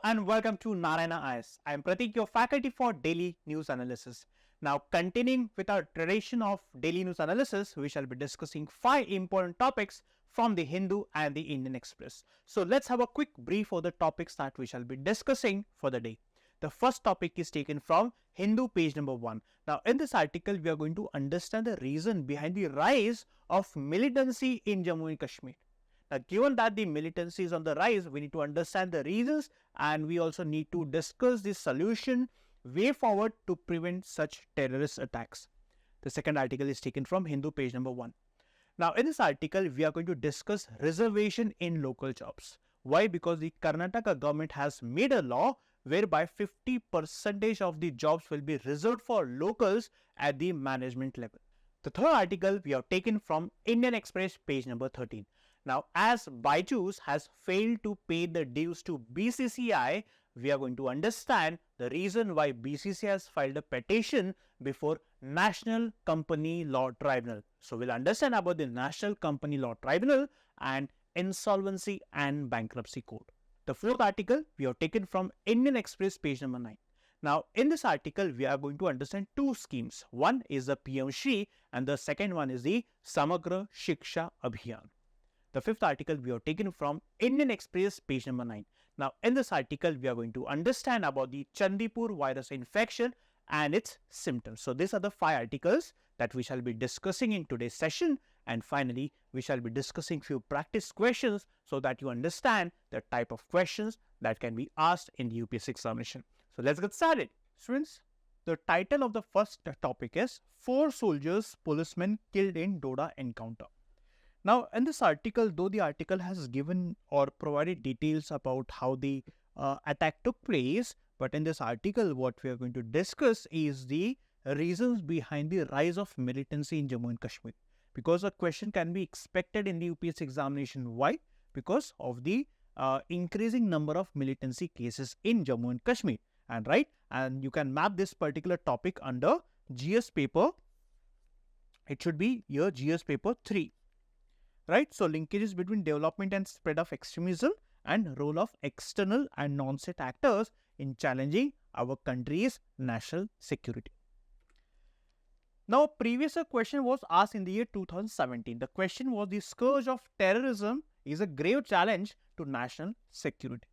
and welcome to Narayana IS. I am Pratik, your faculty for Daily News Analysis. Now, continuing with our tradition of Daily News Analysis, we shall be discussing 5 important topics from the Hindu and the Indian Express. So, let's have a quick brief of the topics that we shall be discussing for the day. The first topic is taken from Hindu page number 1. Now, in this article, we are going to understand the reason behind the rise of militancy in Jammu and Kashmir. Now, given that the militancy is on the rise, we need to understand the reasons and we also need to discuss the solution way forward to prevent such terrorist attacks. The second article is taken from Hindu page number 1. Now, in this article, we are going to discuss reservation in local jobs. Why? Because the Karnataka government has made a law whereby 50% of the jobs will be reserved for locals at the management level. The third article we have taken from Indian Express page number 13. Now, as Byju has failed to pay the dues to BCCI, we are going to understand the reason why BCCI has filed a petition before National Company Law Tribunal. So, we'll understand about the National Company Law Tribunal and Insolvency and Bankruptcy Code. The fourth article we have taken from Indian Express page number 9. Now, in this article, we are going to understand two schemes. One is the SHRI and the second one is the Samagra Shiksha Abhiyan. The fifth article we have taken from Indian Express page number 9. Now, in this article, we are going to understand about the Chandipur Virus Infection and its symptoms. So, these are the 5 articles that we shall be discussing in today's session. And finally, we shall be discussing few practice questions so that you understand the type of questions that can be asked in the UPSC examination. So, let's get started. Students, the title of the first topic is 4 soldiers, policemen killed in Doda encounter. Now, in this article, though the article has given or provided details about how the attack took place, but in this article, what we are going to discuss is the reasons behind the rise of militancy in Jammu and Kashmir. Because a question can be expected in the UPSC examination. Why? Because of the increasing number of militancy cases in Jammu and Kashmir. And you can map this particular topic under GS paper. It should be your GS paper 3. Right, so linkages between development and spread of extremism and role of external and non-state actors in challenging our country's national security. Now, a previous question was asked in the year 2017. The question was, the scourge of terrorism is a grave challenge to national security.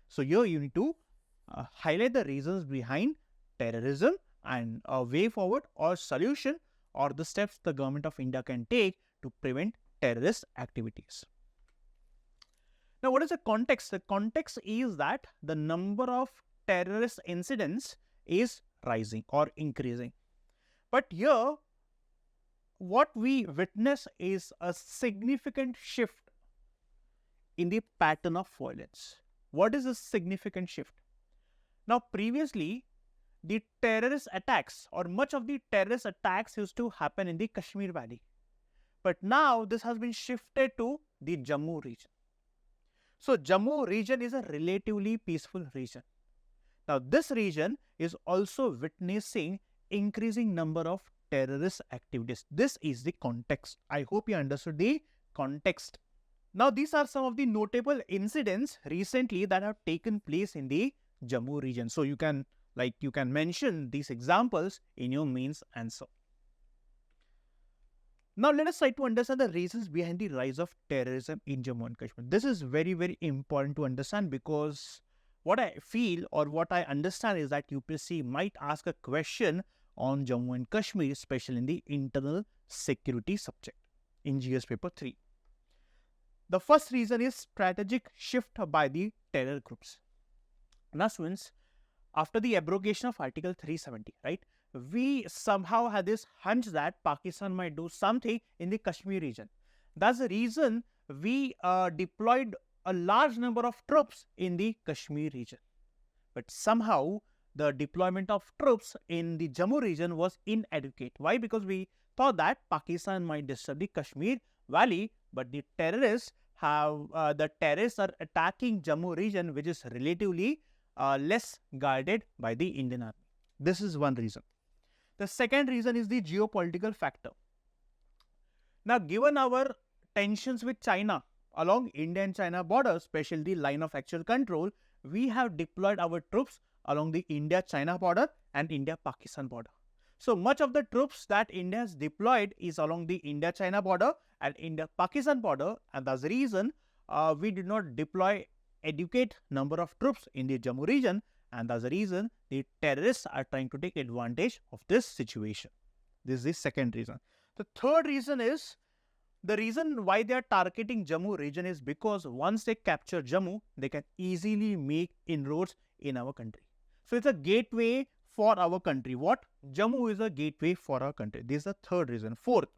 So, here you need to highlight the reasons behind terrorism and a way forward or solution or the steps the government of India can take to prevent terrorist activities. Now, what is the context? The context is that the number of terrorist incidents is rising or increasing. But here, what we witness is a significant shift in the pattern of violence. What is a significant shift? Now, previously, the terrorist attacks or much of the terrorist attacks used to happen in the Kashmir Valley. But now this has been shifted to the Jammu region. So, Jammu region is a relatively peaceful region. Now, this region is also witnessing increasing number of terrorist activities. This is the context. I hope you understood the context. Now, these are some of the notable incidents recently that have taken place in the Jammu region. So, you can mention these examples in your mains answer. Now, let us try to understand the reasons behind the rise of terrorism in Jammu and Kashmir. This is very, very important to understand because what I feel or what I understand is that UPSC might ask a question on Jammu and Kashmir, especially in the internal security subject in GS paper 3. The first reason is strategic shift by the terror groups. Now, students, after the abrogation of Article 370, right? We somehow had this hunch that Pakistan might do something in the Kashmir region. That's the reason we deployed a large number of troops in the Kashmir region. But somehow the deployment of troops in the Jammu region was inadequate. Why? Because we thought that Pakistan might disturb the Kashmir Valley, but the terrorists are attacking Jammu region, which is relatively less guarded by the Indian Army. This is one reason. The second reason is the geopolitical factor. Now, given our tensions with China along India and China border, especially the line of actual control, we have deployed our troops along the India-China border and India-Pakistan border. So much of the troops that India has deployed is along the India-China border and India-Pakistan border, and that's the reason we did not deploy adequate number of troops in the Jammu region, and that's the reason the terrorists are trying to take advantage of this situation. This is the second reason. The third reason is, the reason why they are targeting Jammu region is because once they capture Jammu, they can easily make inroads in our country. So it's a gateway for our country. What? Jammu is a gateway for our country. This is the third reason. Fourth,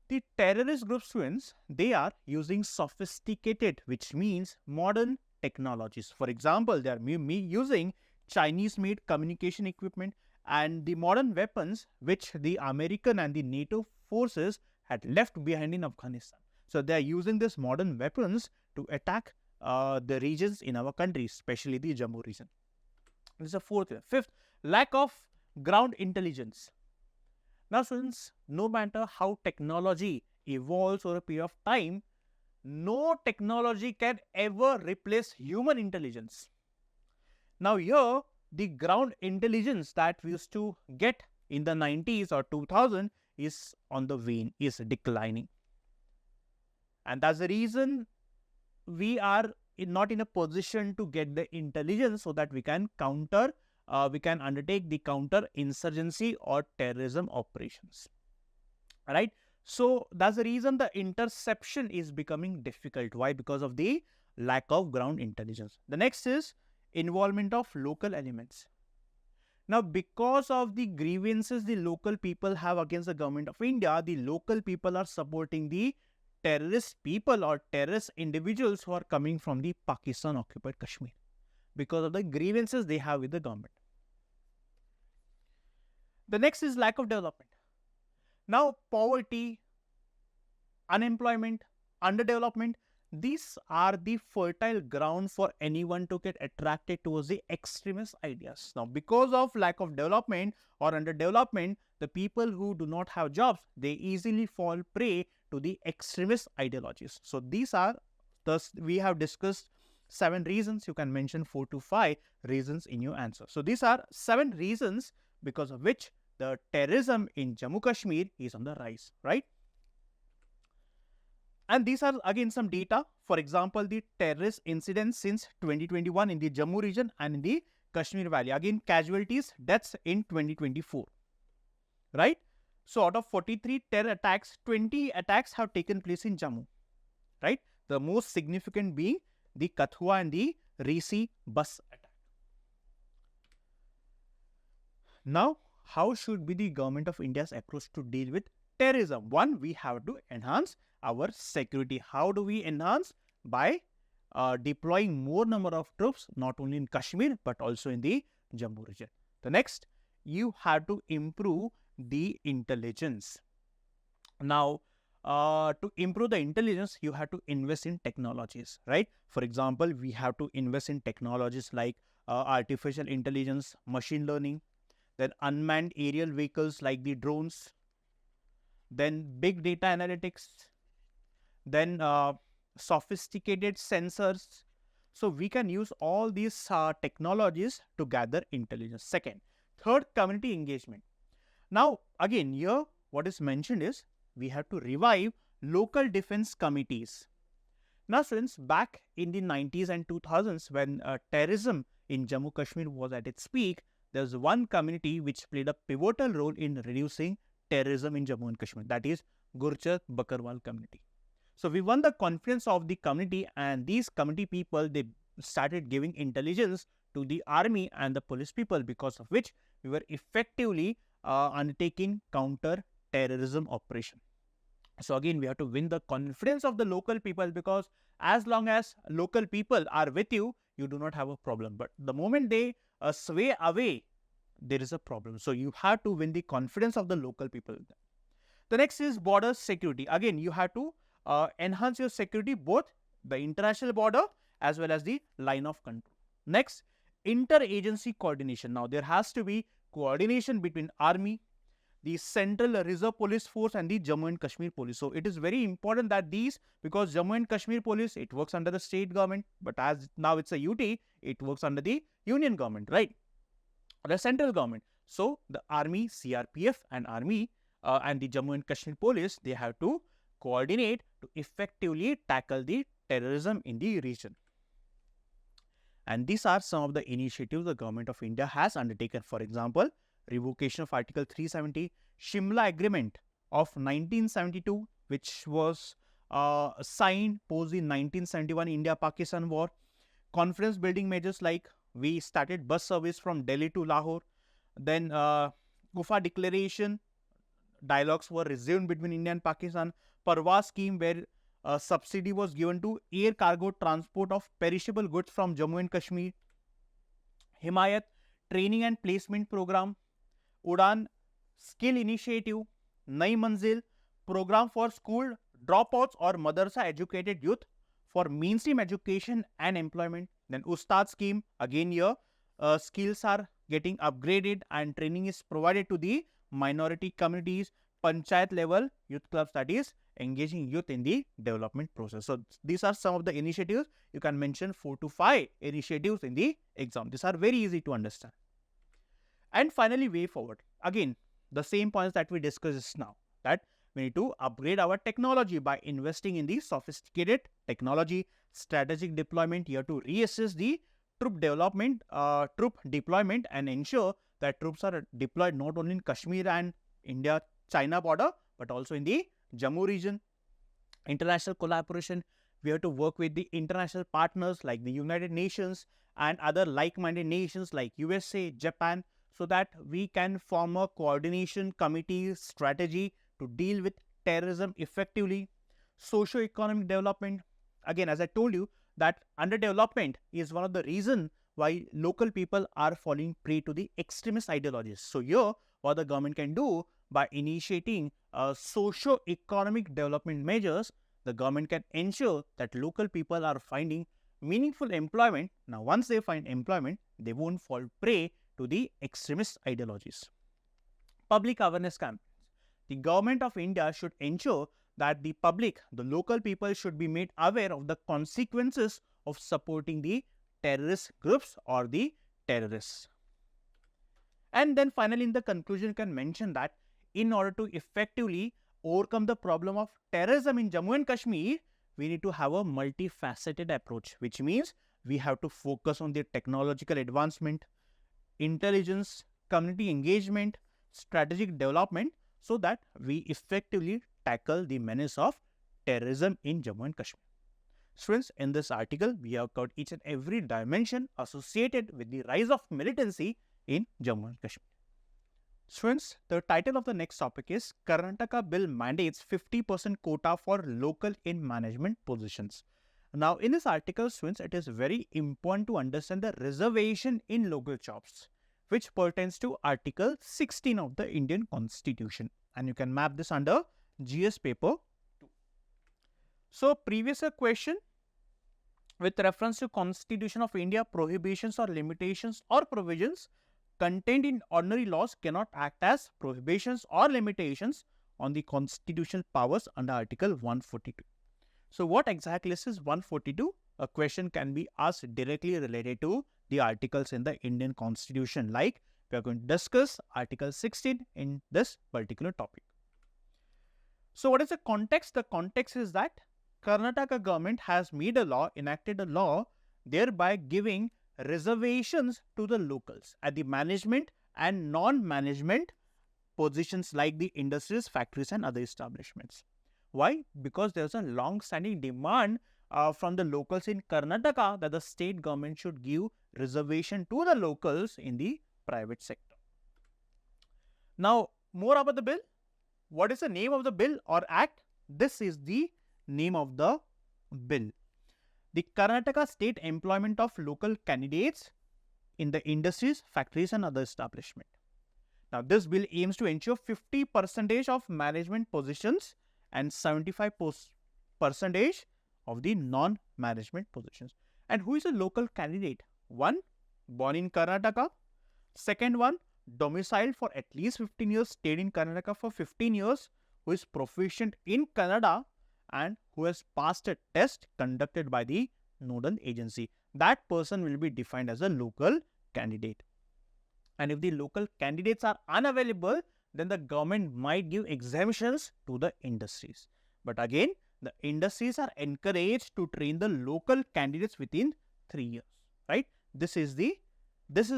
the terrorist group students, they are using sophisticated, which means modern technologies. For example, they are using Chinese-made communication equipment and the modern weapons which the American and the NATO forces had left behind in Afghanistan. So they are using these modern weapons to attack the regions in our country, especially the Jammu region. This is the fourth. Fifth, lack of ground intelligence. Now students, no matter how technology evolves over a period of time, no technology can ever replace human intelligence. Now here, the ground intelligence that we used to get in the 90s or 2000 is on the wane, is declining. And that's the reason we are not in a position to get the intelligence so that we can undertake the counter-insurgency or terrorism operations. Right? So that's the reason the interception is becoming difficult. Why? Because of the lack of ground intelligence. The next is involvement of local elements. Now, because of the grievances the local people have against the government of India, the local people are supporting the terrorist people or terrorist individuals who are coming from the Pakistan occupied Kashmir because of the grievances they have with the government. The next is lack of development. Now, poverty, unemployment, underdevelopment, these are the fertile ground for anyone to get attracted towards the extremist ideas. Now, because of lack of development or underdevelopment, the people who do not have jobs, they easily fall prey to the extremist ideologies. So, these are, thus we have discussed 7 reasons. You can mention 4 to 5 reasons in your answer. So, these are 7 reasons because of which the terrorism in Jammu Kashmir is on the rise, right? And these are again some data. For example, the terrorist incidents since 2021 in the Jammu region and in the Kashmir Valley. Again, casualties, deaths in 2024, right? So, out of 43 terror attacks, 20 attacks have taken place in Jammu, right? The most significant being the Kathua and the Risi bus attack. Now, how should be the government of India's approach to deal with terrorism? One, we have to enhance our security. How do we enhance? By deploying more number of troops, not only in Kashmir, but also in the Jammu region. The next, you have to improve the intelligence. Now, to improve the intelligence, you have to invest in technologies, right? For example, we have to invest in technologies like artificial intelligence, machine learning, then unmanned aerial vehicles like the drones, then big data analytics, then sophisticated sensors. So we can use all these technologies to gather intelligence. Second, third, community engagement. Now, again, here what is mentioned is we have to revive local defense committees. Now, students, back in the 90s and 2000s when terrorism in Jammu Kashmir was at its peak, there was one community which played a pivotal role in reducing terrorism in Jammu and Kashmir. That is Gujrat Bakarwal community. So we won the confidence of the community, and these community people, they started giving intelligence to the army and the police people, because of which we were effectively undertaking counter-terrorism operation. So again, we have to win the confidence of the local people, because as long as local people are with you, you do not have a problem. But the moment they sway away, there is a problem. So you have to win the confidence of the local people. The next is border security. Again, you have to enhance your security, both the international border as well as the line of control. Next, interagency coordination. Now, there has to be coordination between army, the Central Reserve Police Force and the Jammu and Kashmir Police. So it is very important that these, because Jammu and Kashmir Police, it works under the state government, but as now it's a UT, it works under the union government, right? The central government. So the army, CRPF and army and the Jammu and Kashmir Police, they have to coordinate to effectively tackle the terrorism in the region. And these are some of the initiatives the government of India has undertaken. For example, revocation of Article 370, Shimla Agreement of 1972, which was signed post the 1971 India-Pakistan War, confidence building measures like we started bus service from Delhi to Lahore, then Kufa Declaration, dialogues were resumed between India and Pakistan, Parwa scheme where subsidy was given to air cargo transport of perishable goods from Jammu and Kashmir, Himayat training and placement program, Udan skill initiative, Nai Manzil program for school dropouts or madrasa educated youth for mainstream education and employment. Then Ustad scheme, again here skills are getting upgraded and training is provided to the minority communities, panchayat level youth clubs, that is engaging youth in the development process. So these are some of the initiatives. You can mention 4 to 5 initiatives in the exam. These are very easy to understand. And finally, way forward. Again, the same points that we discussed just now, that we need to upgrade our technology by investing in the sophisticated technology, strategic deployment here to reassess the troop deployment and ensure that troops are deployed not only in Kashmir and India-China border, but also in the Jammu region. International collaboration, we have to work with the international partners like the United Nations and other like-minded nations like USA, Japan, so that we can form a coordination committee strategy to deal with terrorism effectively. Socio-economic development, again, as I told you, that underdevelopment is one of the reasons why local people are falling prey to the extremist ideologies. So here, what the government can do by initiating socio-economic development measures, the government can ensure that local people are finding meaningful employment. Now, once they find employment, they won't fall prey to the extremist ideologies. Public awareness campaigns. The government of India should ensure that the public, the local people, should be made aware of the consequences of supporting the terrorist groups or the terrorists. And then finally, in the conclusion, can mention that in order to effectively overcome the problem of terrorism in Jammu and Kashmir, we need to have a multifaceted approach, which means we have to focus on the technological advancement, intelligence, community engagement, strategic development, so that we effectively tackle the menace of terrorism in Jammu and Kashmir. Students, in this article, we have covered each and every dimension associated with the rise of militancy in Jammu and Kashmir. Students, the title of the next topic is Karnataka Bill mandates 50% quota for local in management positions. Now, in this article, students, it is very important to understand the reservation in local jobs, which pertains to Article 16 of the Indian Constitution. And you can map this under GS paper 2. So, previous question with reference to Constitution of India, prohibitions or limitations or provisions contained in ordinary laws cannot act as prohibitions or limitations on the constitutional powers under Article 142. So, what exactly is 142? A question can be asked directly related to the articles in the Indian Constitution, like we are going to discuss Article 16 in this particular topic. So, what is the context? The context is that Karnataka government has made a law, enacted a law, thereby giving reservations to the locals at the management and non-management positions like the industries, factories and other establishments. Why? Because there is a long-standing demand from the locals in Karnataka that the state government should give reservation to the locals in the private sector. Now, more about the bill. What is the name of the bill or act? This is the name of the bill. The Karnataka State Employment of Local Candidates in the Industries, Factories and Other Establishment. Now, this bill aims to ensure 50% of management positions and 75% of the non-management positions. And who is a local candidate? One, born in Karnataka. Second one, domiciled for at least 15 years, stayed in Karnataka for 15 years, who is proficient in Kannada and who has passed a test conducted by the nodal agency. That person will be defined as a local candidate. And if the local candidates are unavailable, then the government might give exemptions to the industries. But again, the industries are encouraged to train the local candidates within 3 years, right? This is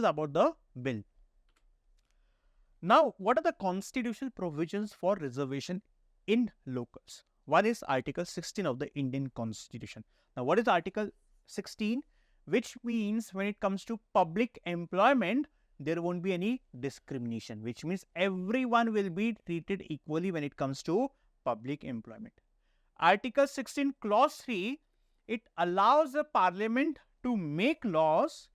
about the bill. Now, what are the constitutional provisions for reservation in locals? One is Article 16 of the Indian Constitution. Now, what is Article 16? Which means when it comes to public employment, there won't be any discrimination, which means everyone will be treated equally when it comes to public employment. Article 16 Clause 3, it allows the Parliament to make laws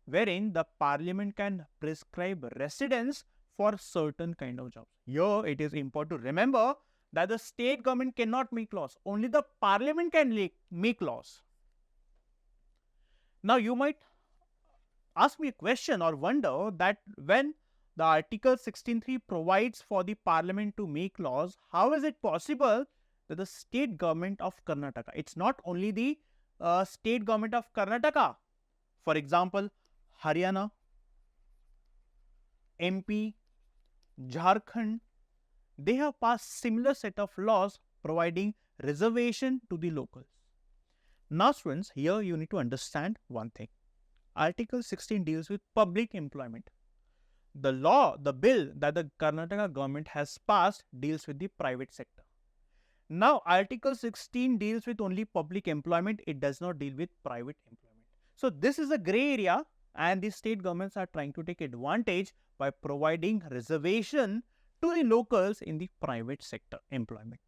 wherein the Parliament can prescribe residence for certain kind of jobs. Here, it is important to remember that the state government cannot make laws. Only the Parliament can make laws. Now, you might ask me a question or wonder that when the Article 16.3 provides for the Parliament to make laws, how is it possible that the state government of Karnataka, it's not only the state government of Karnataka, for example, Haryana, MP, Jharkhand, they have passed similar set of laws providing reservation to the locals. Now students, here you need to understand one thing. Article 16 deals with public employment. The bill that the Karnataka government has passed deals with the private sector. Now, Article 16 deals with only public employment. It does not deal with private employment. So, this is a grey area and the state governments are trying to take advantage by providing reservation to the locals in the private sector employment.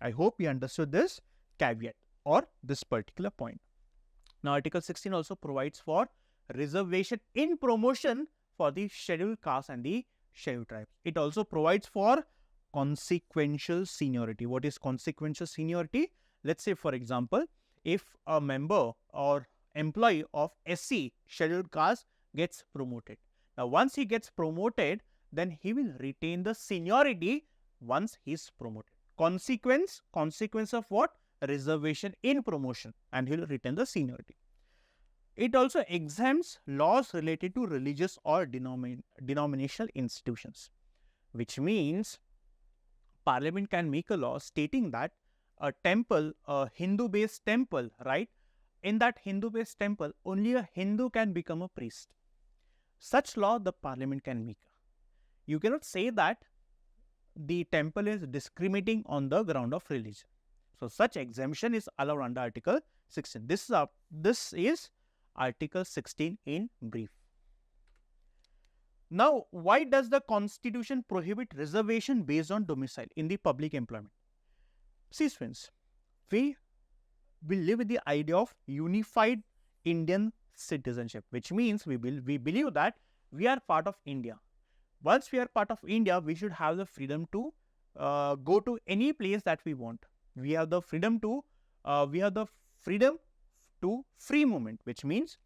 I hope you understood this caveat or this particular point. Now, Article 16 also provides for reservation in promotion for the scheduled caste and the scheduled tribes. It also provides for consequential seniority. What is consequential seniority? Let's say, for example, if a member or employee of SC scheduled caste gets promoted. Now, once he gets promoted, then he will retain the seniority once he is promoted. Consequence of what? Reservation in promotion, and he will retain the seniority. It also exempts laws related to religious or denominational institutions, which means Parliament can make a law stating that a temple, a Hindu-based temple, right? In that Hindu-based temple, only a Hindu can become a priest. Such law the Parliament can make. You cannot say that the temple is discriminating on the ground of religion. So, such exemption is allowed under Article 16. This is Article 16 in brief. Now, why does the Constitution prohibit reservation based on domicile in the public employment? See, friends, we live with the idea of unified Indian citizenship, which means we believe that we are part of India. Once we are part of India, we should have the freedom to go to any place that we want. We have the freedom to free movement, which means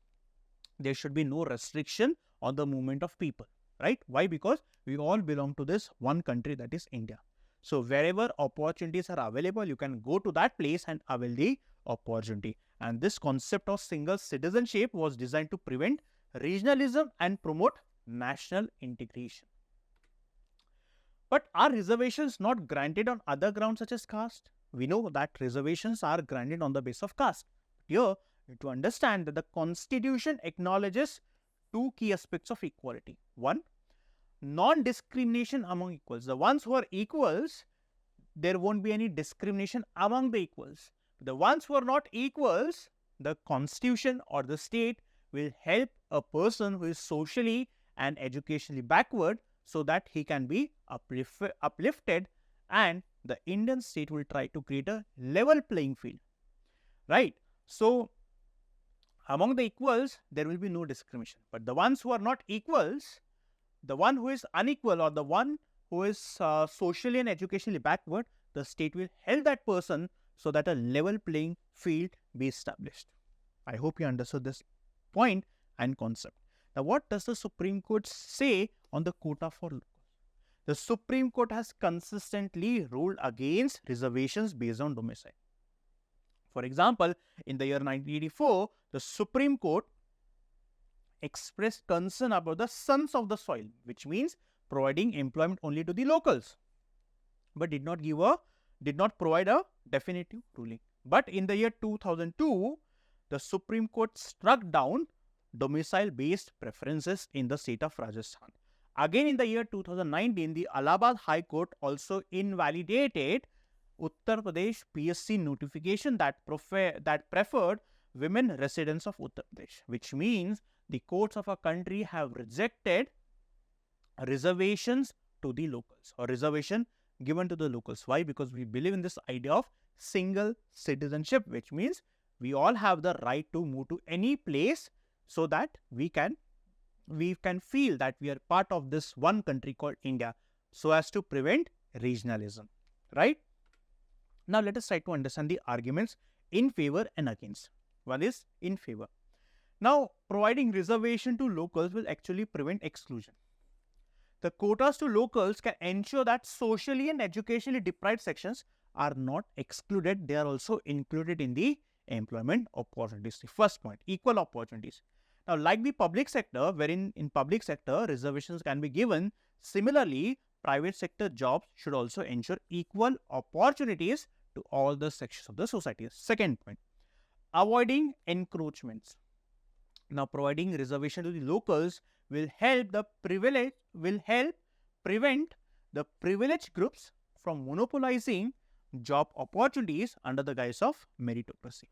there should be no restriction on the movement of people, right? Why? Because we all belong to this one country, that is India. So, wherever opportunities are available, you can go to that place and avail the opportunity. And this concept of single citizenship was designed to prevent regionalism and promote national integration. But are reservations not granted on other grounds such as caste? We know that reservations are granted on the basis of caste. Here, to understand that the Constitution acknowledges two key aspects of equality. One, non-discrimination among equals. The ones who are equals, there won't be any discrimination among the equals. The ones who are not equals, the Constitution or the state will help a person who is socially and educationally backward so that he can be uplifted, and the Indian state will try to create a level playing field, right? So, among the equals, there will be no discrimination. But the ones who are not equals, the one who is unequal or the one who is socially and educationally backward, the state will help that person so that a level playing field be established. I hope you understood this point and concept. Now, what does the Supreme Court say on the quota for locals. The Supreme Court has consistently ruled against reservations based on domicile. For example, in the year 1984, the Supreme Court expressed concern about the sons of the soil, which means providing employment only to the locals, but did not provide a definitive ruling. But in the year 2002, the Supreme Court struck down domicile-based preferences in the state of Rajasthan. Again, in the year 2019, the Allahabad High Court also invalidated Uttar Pradesh PSC notification that preferred women residents of Uttar Pradesh, which means the courts of a country have rejected reservations to the locals or reservation given to the locals. Why? Because we believe in this idea of single citizenship, which means we all have the right to move to any place so that we can feel that we are part of this one country called India, so as to prevent regionalism, right? Now let us try to understand the arguments in favor and against. One is in favor. Now, providing reservation to locals will actually prevent exclusion. The quotas to locals can ensure that socially and educationally deprived sections are not excluded. They are also included in the employment opportunities. The first point, equal opportunities. Now, like the public sector, wherein in public sector reservations can be given, similarly, private sector jobs should also ensure equal opportunities to all the sections of the society. Second point, avoiding encroachments. Now, providing reservation to the locals will help prevent the privileged groups from monopolizing job opportunities under the guise of meritocracy.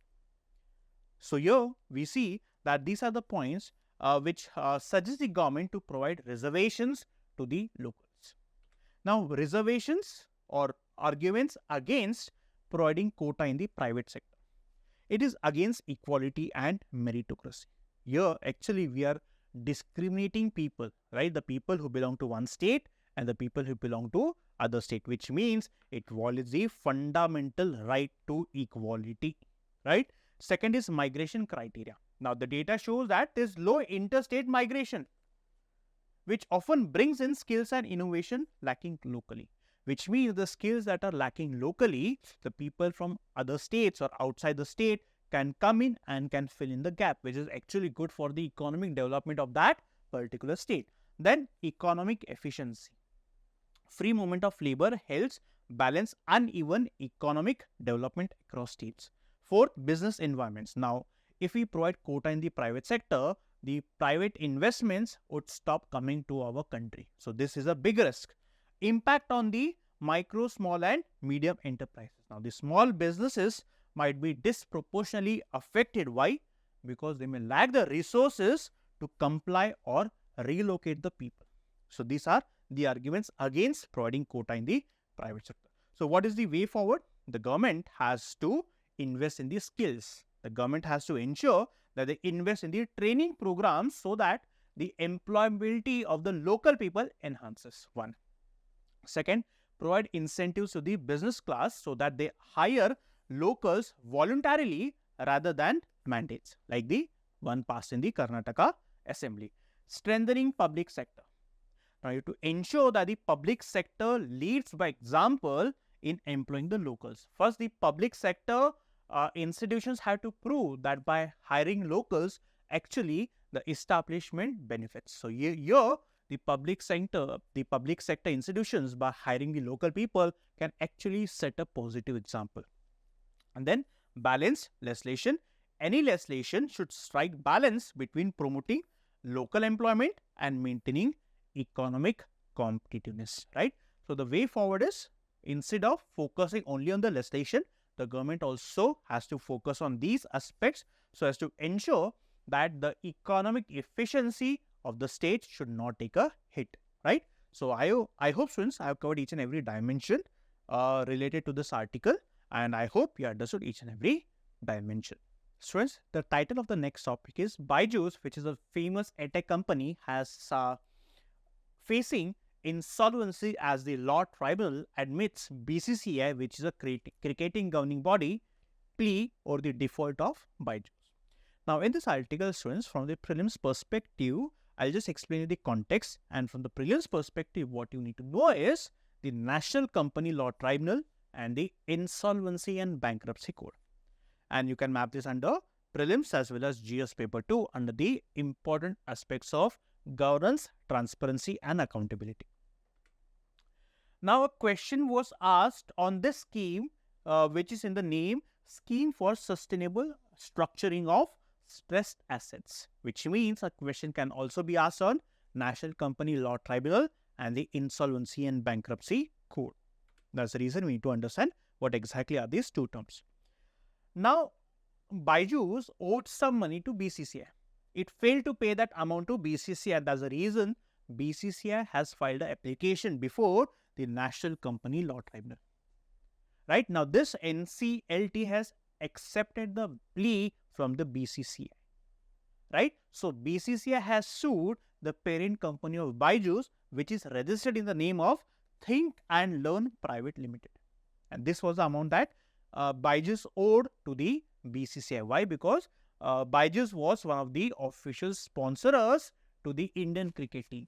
So here we see that these are the points which suggest the government to provide reservations to the locals. Now, reservations or arguments against providing quota in the private sector. It is against equality and meritocracy. Here, actually, we are discriminating people, right? The people who belong to one state and the people who belong to other state, which means it violates the fundamental right to equality, right? Second is migration criteria. Now, the data shows that there is low interstate migration, which often brings in skills and innovation lacking locally, which means the skills that are lacking locally, the people from other states or outside the state can come in and can fill in the gap, which is actually good for the economic development of that particular state. Then, economic efficiency. Free movement of labor helps balance uneven economic development across states. Fourth, business environments. Now, if we provide quota in the private sector, the private investments would stop coming to our country. So, this is a big risk. Impact on the micro, small and medium enterprises. Now, the small businesses might be disproportionately affected. Why? Because they may lack the resources to comply or relocate the people. So, these are the arguments against providing quota in the private sector. So, what is the way forward? The government has to invest in the skills. The government has to ensure that they invest in the training programs so that the employability of the local people enhances. One. Second, provide incentives to the business class so that they hire locals voluntarily rather than mandates, like the one passed in the Karnataka Assembly. Strengthening public sector. Now, you have to ensure that the public sector leads by example in employing the locals. First, the public sector institutions have to prove that by hiring locals, actually the establishment benefits. So, here the public sector institutions, by hiring the local people, can actually set a positive example. And then, balanced legislation. Any legislation should strike balance between promoting local employment and maintaining economic competitiveness, right? So, the way forward is, instead of focusing only on the legislation, the government also has to focus on these aspects so as to ensure that the economic efficiency of the state should not take a hit, right? So, I hope students, I have covered each and every dimension related to this article, and I hope you understood each and every dimension. Students, the title of the next topic is Byju, which is a famous edtech company, has facing insolvency as the law tribunal admits BCCI, which is a cricketing governing body, plea or the default of Byju. Now, in this article, students, from the prelims perspective, I'll just explain you the context, and from the prelims perspective, what you need to know is the National Company Law Tribunal and the Insolvency and Bankruptcy Code. And you can map this under prelims as well as GS paper 2 under the important aspects of governance, transparency and accountability. Now, a question was asked on this scheme, which is in the name Scheme for Sustainable Structuring of Stressed Assets, which means a question can also be asked on National Company Law Tribunal and the Insolvency and Bankruptcy Code. That's the reason we need to understand what exactly are these two terms. Now, Byju owed some money to BCCI. It failed to pay that amount to BCCI, and that's the reason BCCI has filed an application before the National Company Law Tribunal. Right now, this NCLT has accepted the plea from the BCCI. Right? So, BCCI has sued the parent company of Byju, which is registered in the name of Think and Learn Private Limited. And this was the amount that Byju owed to the BCCI. Why? Because Byju was one of the official sponsors to the Indian cricket team.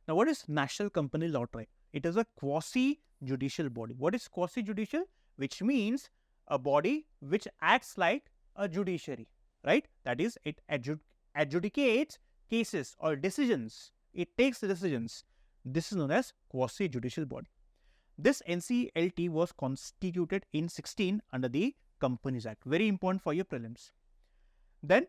Now, what is National Company Law Tribunal? It is a quasi-judicial body. What is quasi-judicial? Which means a body which acts like a judiciary, right? That is, it adjudicates cases or decisions. It takes decisions. This is known as quasi-judicial body. This NCLT was constituted in 16 under the Companies Act. Very important for your prelims. Then,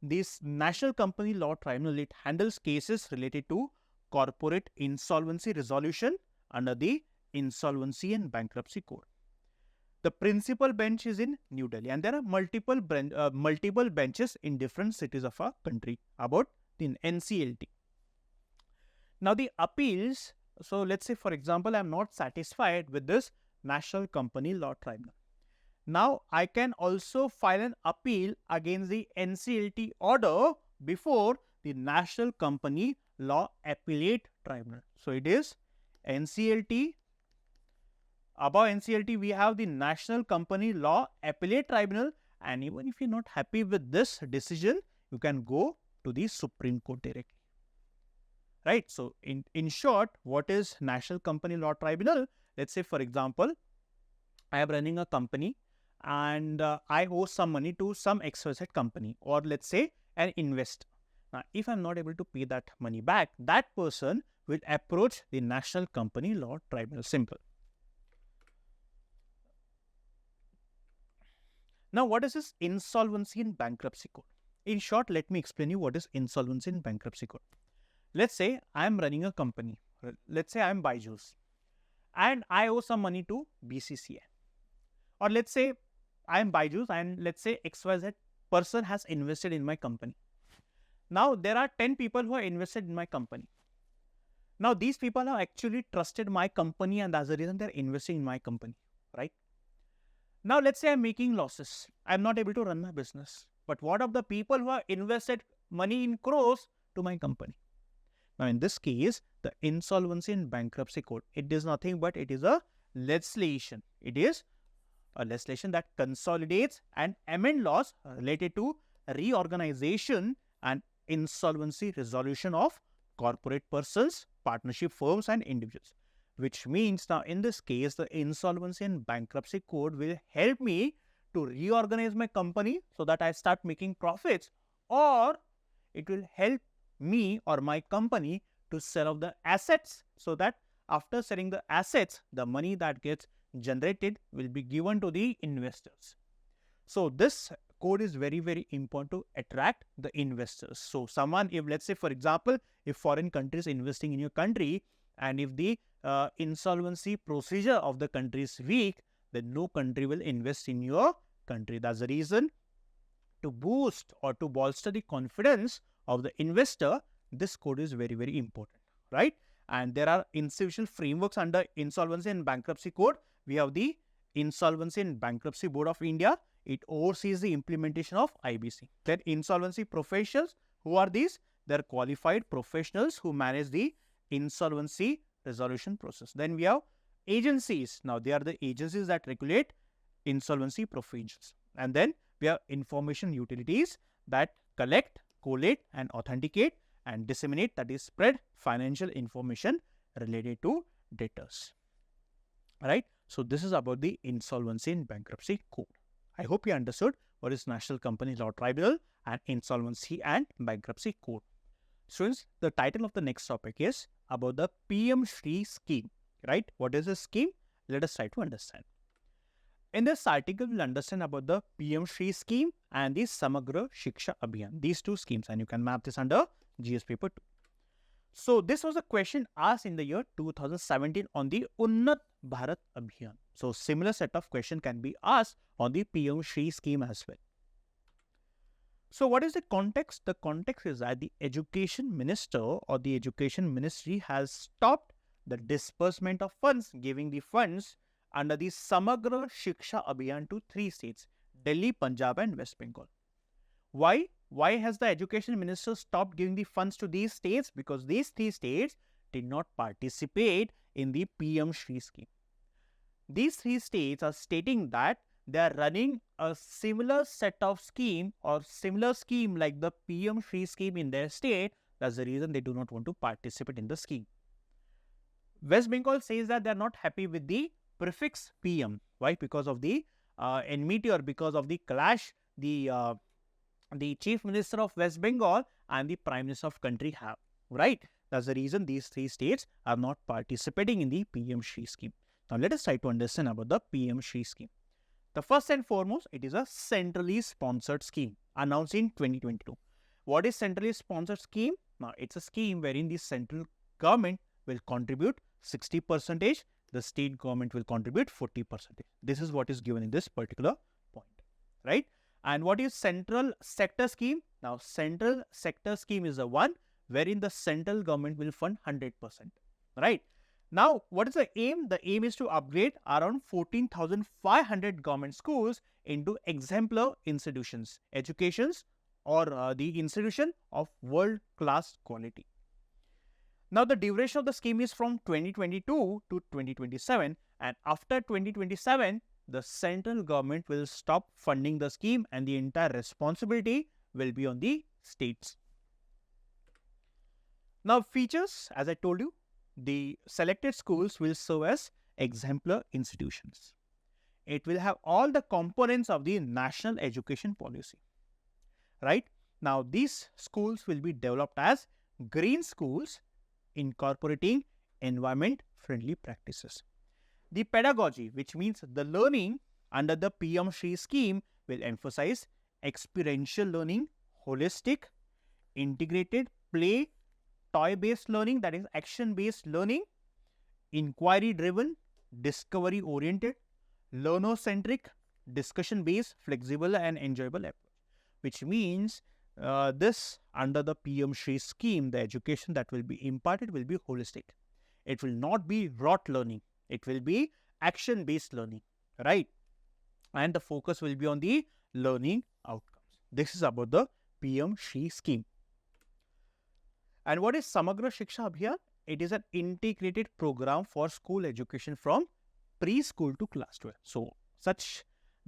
this National Company Law Tribunal, it handles cases related to corporate insolvency resolution under the Insolvency and Bankruptcy Code. The principal bench is in New Delhi, and there are multiple benches in different cities of our country about the NCLT. Now, the appeals, so let's say for example, I am not satisfied with this National Company Law Tribunal. Now, I can also file an appeal against the NCLT order before the National Company Law Appellate Tribunal. So, it is NCLT. Above NCLT, we have the National Company Law Appellate Tribunal, and even if you are not happy with this decision, you can go to the Supreme Court directly. Right. So, in short, what is National Company Law Tribunal? Let's say, for example, I am running a company and I owe some money to some XYZ company, or let's say an investor. Now, if I am not able to pay that money back, that person will approach the National Company Law Tribunal. Simple. Now, what is this Insolvency and Bankruptcy Code? In short, let me explain you what is Insolvency and Bankruptcy Code. Let's say I am running a company. Let's say I am Byju and I owe some money to BCCI. Or let's say I am Byju and let's say XYZ person has invested in my company. Now, there are 10 people who are invested in my company. Now, these people have actually trusted my company, and that's the reason they are investing in my company, right? Now, let's say I am making losses. I am not able to run my business. But what of the people who have invested money in crores to my company? Now, in this case, the Insolvency and Bankruptcy Code, it is nothing but it is a legislation. It is a legislation that consolidates and amend laws related to reorganization and insolvency resolution of corporate persons, partnership firms and individuals. Which means now in this case, the Insolvency and Bankruptcy Code will help me to reorganize my company so that I start making profits, or it will help me or my company to sell off the assets so that after selling the assets, the money that gets generated will be given to the investors. So, this code is very, very important to attract the investors. So, someone, if let's say for example, if foreign country is investing in your country and if the insolvency procedure of the country is weak, then no country will invest in your country. That's the reason, to boost or to bolster the confidence of the investor, this code is very, very important, right? And there are institutional frameworks under Insolvency and Bankruptcy Code. We have the Insolvency and Bankruptcy Board of India. It oversees the implementation of IBC. Then insolvency professionals, who are these? They are qualified professionals who manage the insolvency resolution process. Then we have agencies. Now, they are the agencies that regulate insolvency procedures. And then we have information utilities that collect, collate and authenticate and disseminate, that is spread financial information related to debtors. Right? So this is about the Insolvency and Bankruptcy Code. I hope you understood what is National Company Law Tribunal and Insolvency and Bankruptcy Code. Students, the title of the next topic is about the PM-SHRI scheme. Right? What is this scheme? Let us try to understand. In this article, we'll understand about the PM-SHRI scheme and the Samagra Shiksha Abhiyan. These two schemes, and you can map this under GS paper 2. So this was a question asked in the year 2017 on the Unnat Bharat Abhiyan. So similar set of question can be asked on the PM-SHRI scheme as well. So what is the context? The context is that the Education Minister or the Education Ministry has stopped the disbursement of funds, giving the funds under the Samagra Shiksha Abhiyan to 3 states, Delhi, Punjab and West Bengal. Why? Why has the Education Minister stopped giving the funds to these states? Because these 3 states did not participate in the PM-SHRI scheme. These 3 states are stating that they are running a similar set of scheme or similar scheme like the PM-SHRI scheme in their state. That's the reason they do not want to participate in the scheme. West Bengal says that they are not happy with the prefix PM. Why? Because of the enmity or because of the clash the Chief Minister of West Bengal and the Prime Minister of country have. Right? That's the reason these 3 states are not participating in the PM-SHRI scheme. Now let us try to understand about the PM-SHRI scheme. The first and foremost, it is a centrally sponsored scheme announced in 2022. What is centrally sponsored scheme? Now it's a scheme wherein the central government will contribute 60%, the state government will contribute 40%. This is what is given in this particular point, right? And what is central sector scheme? Now, central sector scheme is the one wherein the central government will fund 100%, right? Now, what is the aim? The aim is to upgrade around 14,500 government schools into exemplar institutions, educations or the institution of world-class quality. Now, the duration of the scheme is from 2022 to 2027, and after 2027, the central government will stop funding the scheme and the entire responsibility will be on the states. Now, features, as I told you, the selected schools will serve as exemplar institutions. It will have all the components of the national education policy, right? Now, these schools will be developed as green schools incorporating environment-friendly practices. The pedagogy, which means the learning under the PM-SHRI scheme, will emphasize experiential learning, holistic, integrated, play, toy-based learning, that is action-based learning, inquiry-driven, discovery-oriented, learner-centric, discussion-based, flexible and enjoyable approach, which means this under the PM-SHRI scheme, the education that will be imparted will be holistic. It will not be rote learning. It will be action-based learning, right? And the focus will be on the learning outcomes. This is about the PM-SHRI scheme. And what is Samagra Shiksha Abhiyan? It is an integrated program for school education from preschool to class 12. So,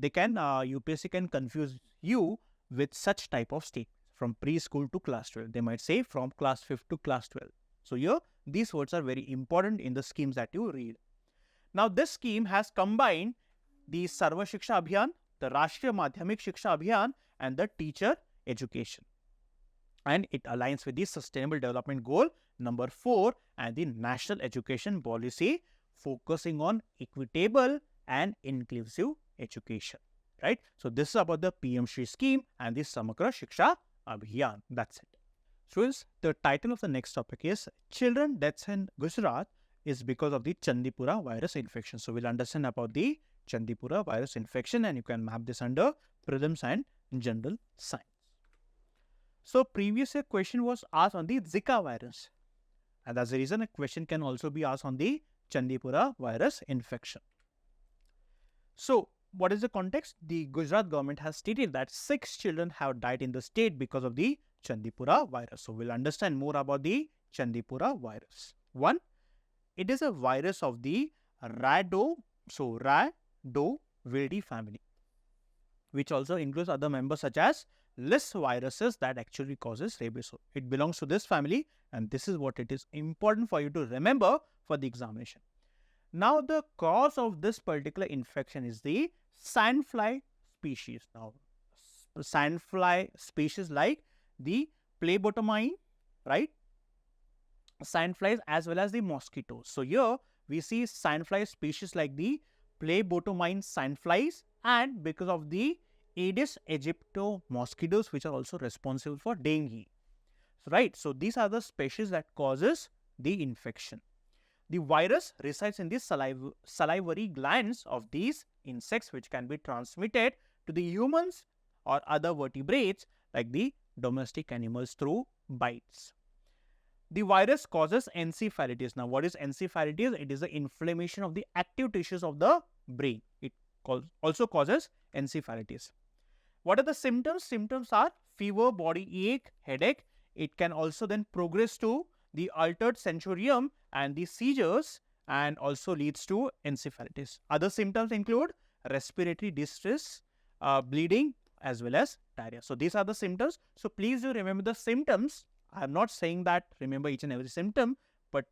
UPSC can confuse you with such type of statement from preschool to class 12. They might say from class 5 to class 12. So, here these words are very important in the schemes that you read. Now, this scheme has combined the Sarva Shiksha Abhiyan, the Rashtriya Madhyamik Shiksha Abhiyan and the teacher education. And it aligns with the Sustainable Development Goal number 4 and the National Education Policy, focusing on equitable and inclusive education, right? So, this is about the PM-SHRI scheme and the Samagra Shiksha Abhiyan. That's it. Students, the title of the next topic is Children Deaths in Gujrat is because of the Chandipur virus infection. So, we'll understand about the Chandipur virus infection and you can map this under prelims and general science. So, previous year question was asked on the Zika virus, and that's the reason a question can also be asked on the Chandipur virus infection. So, what is the context? The Gujarat government has stated that 6 children have died in the state because of the Chandipur virus. So, we'll understand more about the Chandipur virus. 1. It is a virus of the Rhabdoviridis family, which also includes other members such as less viruses that actually causes rabies. So it belongs to this family, and this is what it is important for you to remember for the examination. Now, the cause of this particular infection is the sandfly species. Now, sandfly species like the phlebotomine, right? Sandflies as well as the mosquitoes. So here we see sandfly species like the phlebotomine sandflies, and because of the Aedes aegypti mosquitoes, which are also responsible for dengue. So, right. So these are the species that causes the infection. The virus resides in the salivary glands of these insects, which can be transmitted to the humans or other vertebrates like the domestic animals through bites. The virus causes encephalitis. Now, what is encephalitis? It is the inflammation of the active tissues of the brain. It also causes encephalitis. What are the symptoms? Symptoms are fever, body ache, headache. It can also then progress to the altered sensorium and the seizures, and also leads to encephalitis. Other symptoms include respiratory distress, bleeding, as well as diarrhea. So these are the symptoms. So please do remember the symptoms. I am not saying that remember each and every symptom, but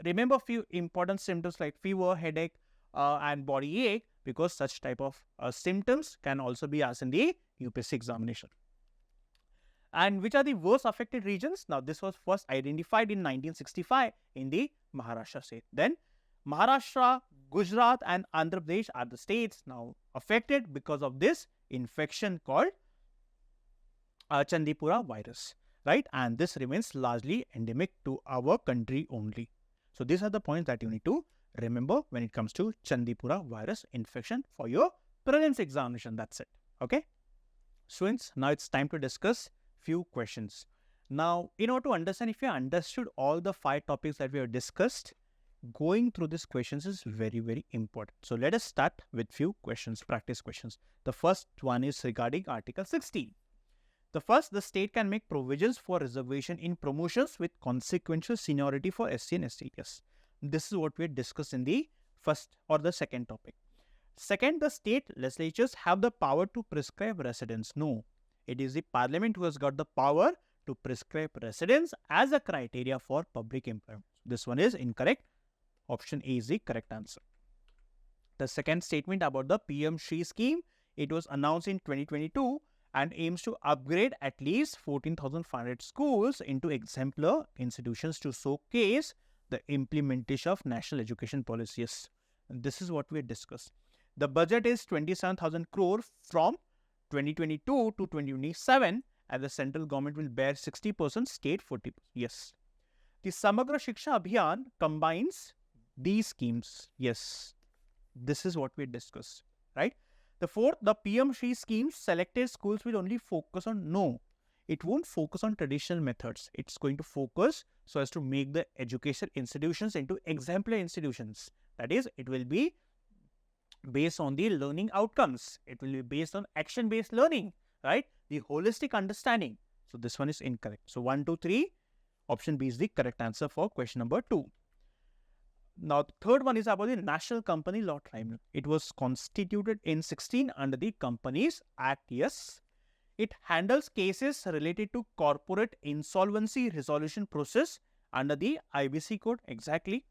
remember a few important symptoms like fever, headache, and body ache, because such type of symptoms can also be asked in the UPSC examination. And which are the worst affected regions? Now, this was first identified in 1965 in the Maharashtra state. Then Maharashtra, Gujrat, and Andhra Pradesh are the states now affected because of this infection called Chandipur virus, right? And this remains largely endemic to our country only. So these are the points that you need to remember when it comes to Chandipur virus infection for your prelims examination. That's it. Okay. Students, now it's time to discuss few questions. Now, in order to understand, if you understood all the 5 topics that we have discussed, going through these questions is very, very important. So let us start with few questions, practice questions. The first one is regarding Article 16. The state can make provisions for reservation in promotions with consequential seniority for SC and ST. Yes, this is what we discussed in the first or the second topic. Second, the state legislatures have the power to prescribe residence. No, it is the parliament who has got the power to prescribe residence as a criteria for public employment. This one is incorrect. Option A is the correct answer. The second statement about the PM-SHRI scheme, it was announced in 2022 and aims to upgrade at least 14,500 schools into exemplar institutions to showcase the implementation of national education policies. And this is what we discussed. The budget is 27,000 crore from 2022 to 2027, and the central government will bear 60%, state 40%. Yes. The Samagra Shiksha Abhiyan combines these schemes. Yes. This is what we discussed, right? The fourth, the PM-SHRI scheme, selected schools will only focus on, no, it won't focus on traditional methods. It's going to focus so as to make the education institutions into exemplar institutions. That is, it will be based on the learning outcomes. It will be based on action-based learning, right? The holistic understanding. So this one is incorrect. So 1, 2, 3, option B is the correct answer for question number 2. Now, the third one is about the National Company Law Tribunal. It was constituted in 16 under the Companies Act. Yes. It handles cases related to corporate insolvency resolution process under the IBC code. Exactly.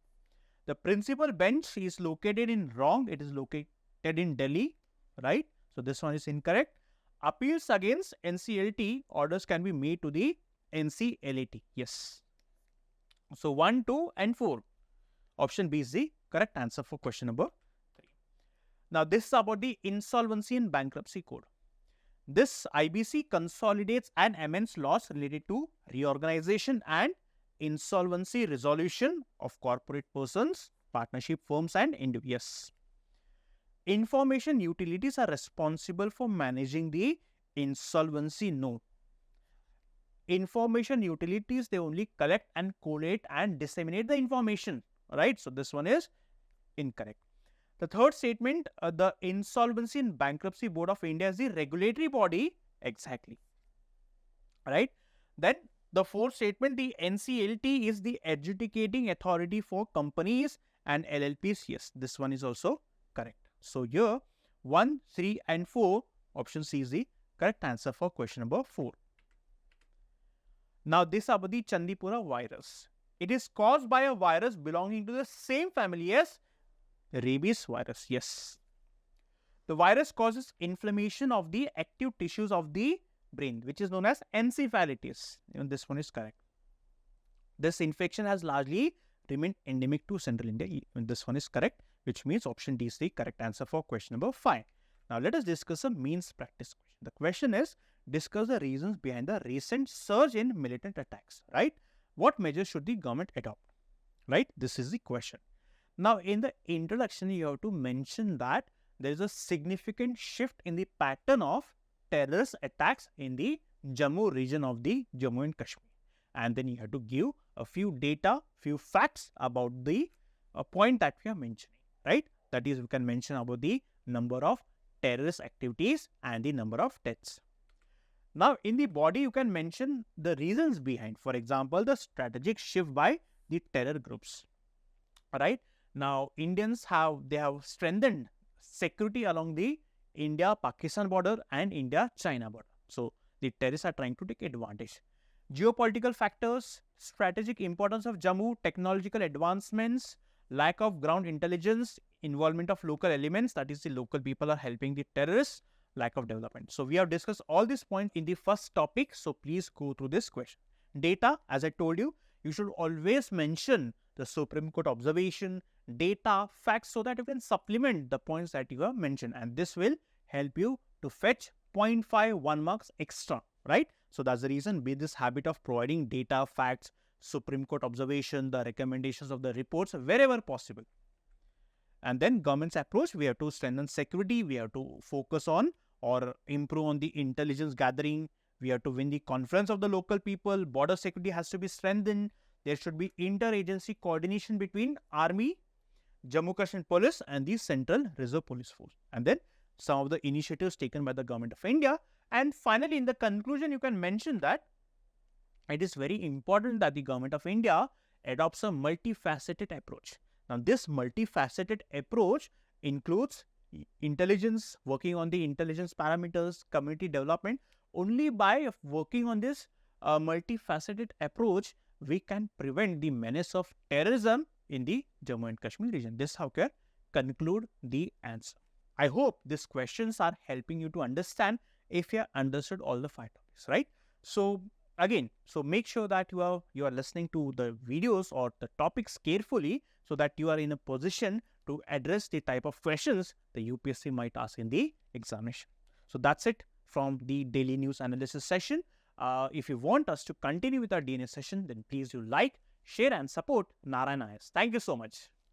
The principal bench is located in wrong. It is located in Delhi, right? So this one is incorrect. Appeals against NCLT orders can be made to the NCLAT. Yes. So 1, 2, and 4. Option B is the correct answer for question number 3. Now this is about the Insolvency and Bankruptcy Code. This IBC consolidates and amends laws related to reorganization and insolvency resolution of corporate persons, partnership firms, and individuals. Information utilities are responsible for managing the insolvency note. Information utilities, they only collect and collate and disseminate the information, right? So this one is incorrect. The third statement, the Insolvency and Bankruptcy Board of India is the regulatory body. Exactly, right? Then the fourth statement, the NCLT is the adjudicating authority for companies and LLPs. Yes, this one is also correct. So here 1, 3, and 4, option C is the Correct answer for question number 4. Now this about the Chandipur virus. It is caused by a virus belonging to the same family as rabies virus. Yes. The virus causes inflammation of the active tissues of the brain, which is known as encephalitis. Even this one is correct. This infection has largely remained endemic to central India. Even this one is correct, which means option D is the correct answer for question number 5. Now let us discuss a means practice question. The question is, discuss the reasons behind the recent surge in militant attacks, right? What measures should the government adopt, right? This is the question. Now in the introduction, you have to mention that there is a significant shift in the pattern of terrorist attacks in the Jammu region of the Jammu and Kashmir. And then you have to give a few data, few facts about the point that we are mentioning, right? That is, we can mention about the number of terrorist activities and the number of deaths. Now, in the body, you can mention the reasons behind. For example, the strategic shift by the terror groups, right? Now, Indians have strengthened security along the India-Pakistan border and India-China border. So, the terrorists are trying to take advantage. Geopolitical factors, strategic importance of Jammu, technological advancements, lack of ground intelligence, involvement of local elements, that is the local people are helping the terrorists, lack of development. So, we have discussed all these points in the first topic. So, please go through this question. Data, as I told you, you should always mention the Supreme Court observation, data, facts, so that you can supplement the points that you have mentioned, and this will help you to fetch 0.5 1 marks extra, right? So that's the reason, be this habit of providing data, facts, Supreme Court observation, the recommendations of the reports wherever possible. And then government's approach, we have to strengthen security, we have to focus on or improve on the intelligence gathering, we have to win the confidence of the local people, border security has to be strengthened, there should be interagency coordination between Army, Jammu Kashmir Police and the Central Reserve Police Force. And then some of the initiatives taken by the Government of India. And finally, in the conclusion, you can mention that it is very important that the Government of India adopts a multifaceted approach. Now, this multifaceted approach includes intelligence, working on the intelligence parameters, community development. Only by working on this multifaceted approach, we can prevent the menace of terrorism in the Jammu and Kashmir region. This is how can conclude the answer. I hope these questions are helping you to understand if you have understood all the 5 topics, right? So again, make sure that you are listening to the videos or the topics carefully so that you are in a position to address the type of questions the UPSC might ask in the examination. So that's it from the daily news analysis session. If you want us to continue with our DNA session, then please do like, share and support Narayana IAS. Thank you so much.